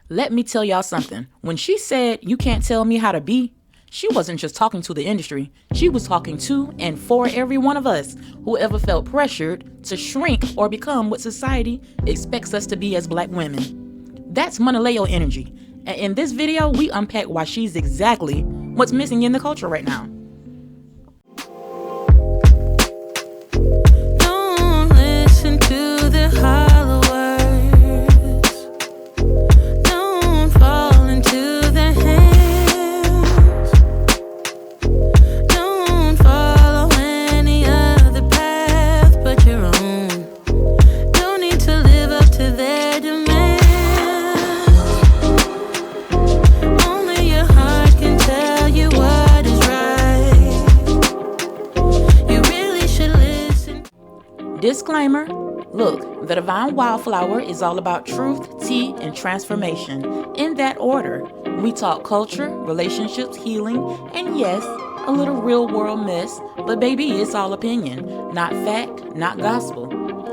Let me tell y'all something. When she said, "You can't tell me how to be," she wasn't just talking to the industry. She was talking to and for every one of us who ever felt pressured to shrink or become what society expects us to be as black women. That's Monaleo energy. And in this video, we unpack why she's exactly what's missing in the culture right now. Don't listen to the hollow words. Don't fall into the hands. Don't follow any other path but your own. Don't need to live up to their demands. Only your heart can tell you what is right. You really should listen. Disclaimer. Look, the Divine Wildflower is all about truth, tea, and transformation. In that order, we talk culture, relationships, healing, and yes, a little real world mess, but baby, it's all opinion, not fact, not gospel.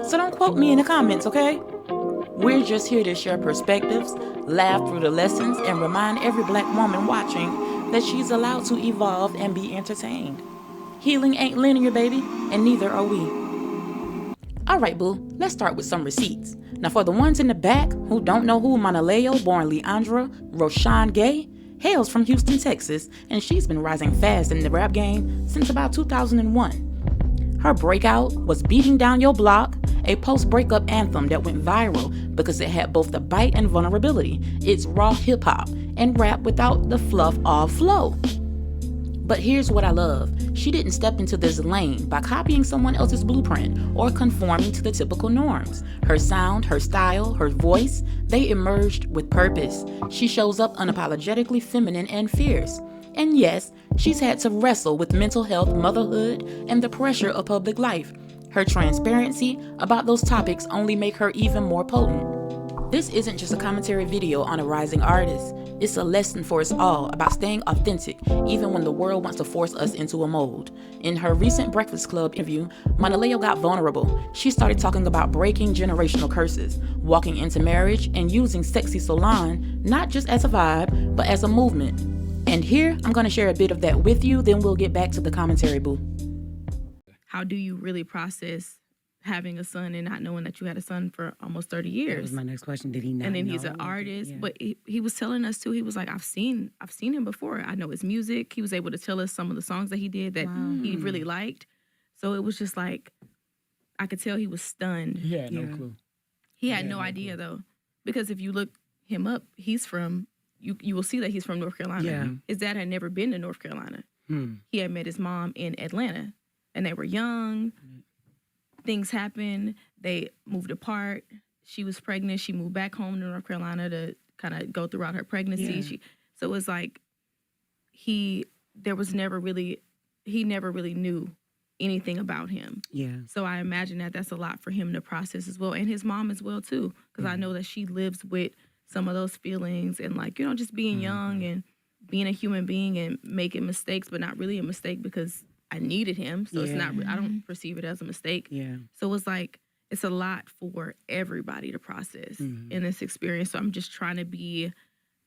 So don't quote me in the comments, okay? We're just here to share perspectives, laugh through the lessons, and remind every black woman watching that she's allowed to evolve and be entertained. Healing ain't linear, baby, and neither are we. All right, boo, let's start with some receipts. Now, for the ones in the back who don't know who Monaleo, born Leandra Roshan Gay, hails from Houston, Texas, and she's been rising fast in the rap game since about 2001. Her breakout was Beating Down Your Block, a post-breakup anthem that went viral because it had both the bite and vulnerability. It's raw hip-hop and rap without the fluff or flow. But here's what I love. She didn't step into this lane by copying someone else's blueprint or conforming to the typical norms. Her sound, her style, her voice, they emerged with purpose. She shows up unapologetically feminine and fierce. And yes, she's had to wrestle with mental health, motherhood, and the pressure of public life. Her transparency about those topics only make her even more potent. This isn't just a commentary video on a rising artist. It's a lesson for us all about staying authentic, even when the world wants to force us into a mold. In her recent Breakfast Club interview, Monaleo got vulnerable. She started talking about breaking generational curses, walking into marriage, and using Sexy Solon not just as a vibe, but as a movement. And here, I'm going to share a bit of that with you, then we'll get back to the commentary, boo. How do you really process having a son and not knowing that you had a son for almost 30 years? That was my next question. Did he not And then know? he's an artist, Yeah. but he was telling us too. He was like, I've seen him before. I know his music. He was able to tell us some of the songs that he did that he really liked. So it was just like, I could tell he was stunned. He had no clue. He had no idea though, because if you look him up, he's from. You will see that he's from North Carolina. Yeah. His dad had never been to North Carolina. He had met his mom in Atlanta, and they were young. Things happened. They moved apart. She was pregnant. She moved back home to North Carolina to kind of go throughout her pregnancy. Yeah. So it was like he never really knew anything about him. Yeah. So I imagine that that's a lot for him to process as well, and his mom as well too, because I know that she lives with some of those feelings and like, you know, just being young and being a human being and making mistakes, but not really a mistake because I needed him. So it's not, I don't perceive it as a mistake. Yeah. So it's like, it's a lot for everybody to process in this experience. So I'm just trying to be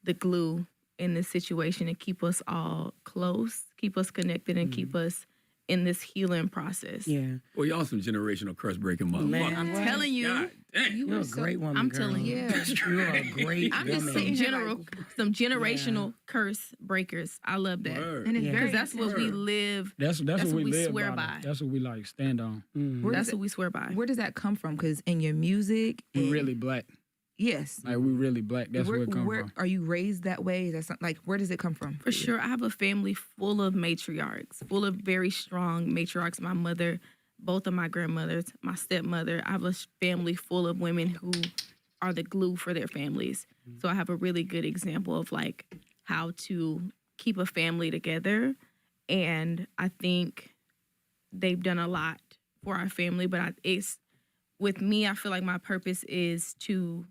the glue in this situation and keep us all close, keep us connected, and keep us in this healing process. Yeah. Well, y'all some generational curse breaking motherfuckers. Man, I'm telling you. God damn. You're a great woman, I'm girl. telling you. You're a great I'm woman. just saying some generational curse breakers. I love that. Word. And it's Yeah. very Because that's what we live. That's That's what what we live swear by. by. That's what we like stand on. Where That's does what we swear by. Where does that come from? Because in your music, We really black. yes. Like we really black. That's where it come from. Are you raised that way? Is that something, like, where does it come from? For sure. I have a family full of matriarchs, full of very strong matriarchs. My mother, both of my grandmothers, my stepmother. I have a family full of women who are the glue for their families. So I have a really good example of like how to keep a family together. And I think they've done a lot for our family. But it's with me, I feel like my purpose is to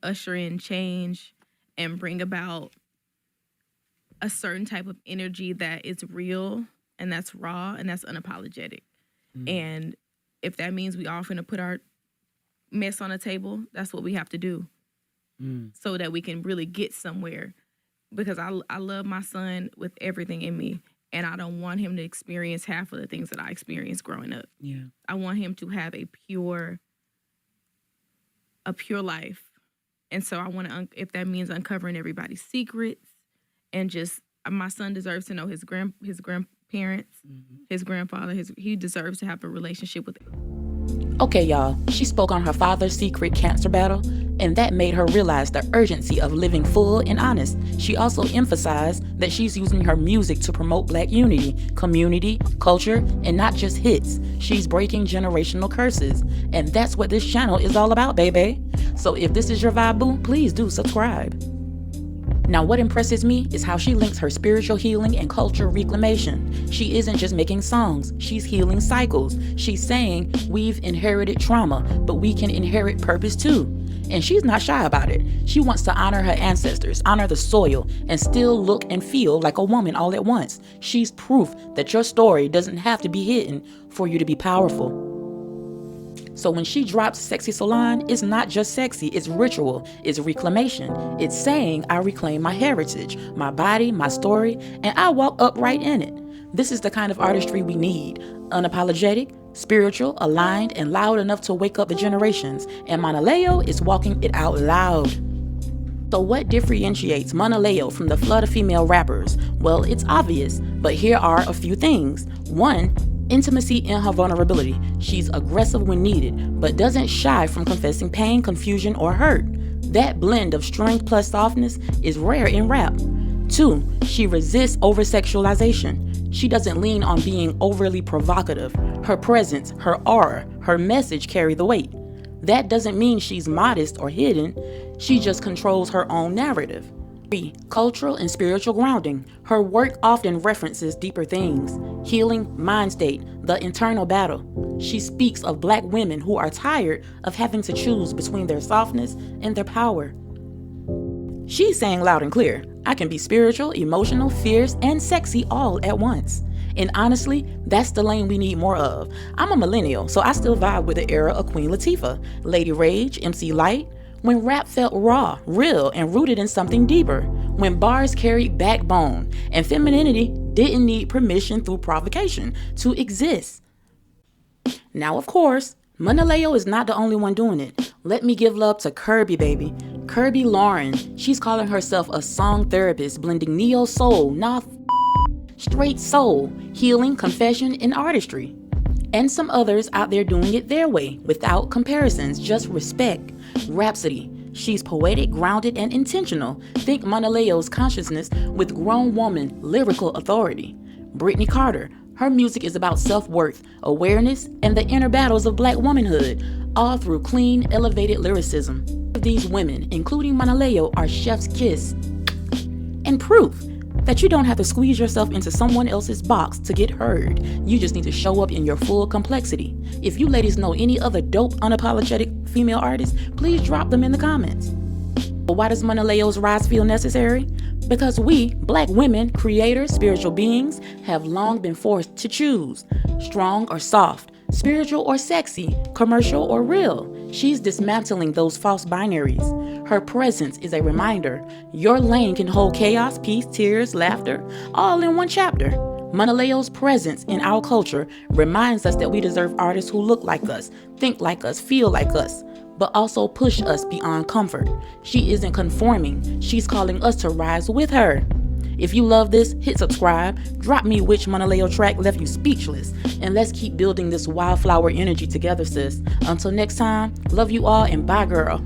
usher in change and bring about a certain type of energy that is real and that's raw and that's unapologetic. And if that means we all finna put our mess on the table, that's what we have to do. so that we can really get somewhere. Because I love my son with everything in me, and I don't want him to experience half of the things that I experienced growing up. Yeah. I want him to have a pure life. And so I want to, if that means uncovering everybody's secrets, and just, my son deserves to know his grandparents, his grandfather, he deserves to have a relationship with. Okay, y'all, she spoke on her father's secret cancer battle, and that made her realize the urgency of living full and honest. She also emphasized that she's using her music to promote Black unity, community, culture, and not just hits. She's breaking generational curses, and that's what this channel is all about, baby. So if this is your vibe, boo, please do subscribe. Now, what impresses me is how she links her spiritual healing and culture reclamation. She isn't just making songs, she's healing cycles. She's saying we've inherited trauma, but we can inherit purpose too. And she's not shy about it. She wants to honor her ancestors, honor the soil, and still look and feel like a woman all at once. She's proof that your story doesn't have to be hidden for you to be powerful. So when she drops Sexy Salon, it's not just sexy, it's ritual, it's reclamation. It's saying I reclaim my heritage, my body, my story, and I walk upright in it. This is the kind of artistry we need. Unapologetic, spiritual, aligned, and loud enough to wake up the generations. And Monaleo is walking it out loud. So what differentiates Monaleo from the flood of female rappers? Well, it's obvious, but here are a few things. 1, intimacy in her vulnerability. She's aggressive when needed, but doesn't shy from confessing pain, confusion, or hurt. That blend of strength plus softness is rare in rap. 2, she resists over-sexualization. She doesn't lean on being overly provocative. Her presence, her aura, her message carry the weight. That doesn't mean she's modest or hidden. She just controls her own narrative. 3, cultural and spiritual grounding. Her work often references deeper things. Healing, mind state, the internal battle. She speaks of Black women who are tired of having to choose between their softness and their power. She's saying loud and clear, I can be spiritual, emotional, fierce, and sexy all at once. And honestly, that's the lane we need more of. I'm a millennial, so I still vibe with the era of Queen Latifah, Lady Rage, MC Lyte, when rap felt raw, real, and rooted in something deeper. When bars carried backbone, and femininity didn't need permission through provocation to exist. Now, of course, Monaleo is not the only one doing it. Let me give love to Kirby, baby. Kirby Lauren. She's calling herself a song therapist, blending neo soul, straight soul, healing, confession, and artistry. And some others out there doing it their way, without comparisons, just respect. Rhapsody. She's poetic, grounded, and intentional. Think Monaleo's consciousness with grown woman lyrical authority. Brittany Carter. Her music is about self-worth, awareness, and the inner battles of Black womanhood, all through clean, elevated lyricism. These women, including Monaleo, are chef's kiss and proof that you don't have to squeeze yourself into someone else's box to get heard. You just need to show up in your full complexity. If you ladies know any other dope, unapologetic female artists, please drop them in the comments. But why does Monaleo's rise feel necessary? Because we, Black women, creators, spiritual beings, have long been forced to choose. Strong or soft, spiritual or sexy, commercial or real. She's dismantling those false binaries. Her presence is a reminder. Your lane can hold chaos, peace, tears, laughter, all in one chapter. Monaleo's presence in our culture reminds us that we deserve artists who look like us, think like us, feel like us, but also push us beyond comfort. She isn't conforming. She's calling us to rise with her. If you love this, hit subscribe, drop me which Monaleo track left you speechless, and let's keep building this wildflower energy together, sis. Until next time, love you all and bye, girl.